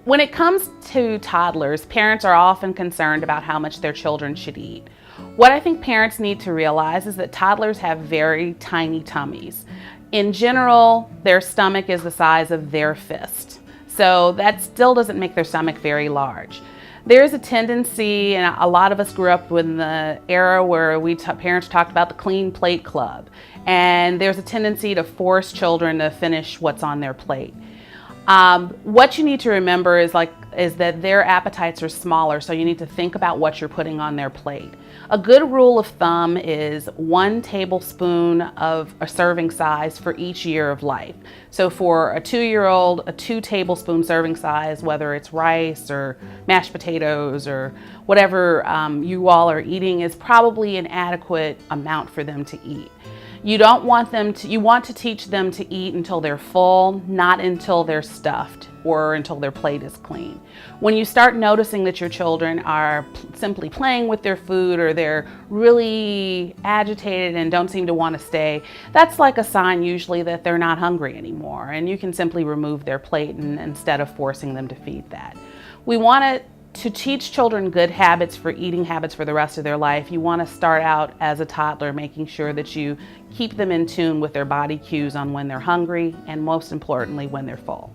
When it comes to toddlers, parents are often concerned about how much their children should eat. What I think parents need to realize is that toddlers have very tiny tummies. In general, their stomach is the size of their fist. So that still doesn't make their stomach very large. There's a tendency, and a lot of us grew up in the era where parents talked about the clean plate club. And there's a tendency to force children to finish what's on their plate. What you need to remember is that their appetites are smaller, so you need to think about what you're putting on their plate. A good rule of thumb is 1 tablespoon of a serving size for each year of life. So for a 2-year-old, a 2 tablespoon serving size, whether it's rice or mashed potatoes or whatever you all are eating, is probably an adequate amount for them to eat. You want to teach them to eat until they're full, not until they're stuffed or until their plate is clean. When you start noticing that your children are simply playing with their food, or they're really agitated and don't seem to want to stay, that's like a sign usually that they're not hungry anymore, and you can simply remove their plate instead of forcing them to feed that. We want to teach children good habits for eating habits for the rest of their life. You want to start out as a toddler making sure that you keep them in tune with their body cues on when they're hungry, and most importantly, when they're full.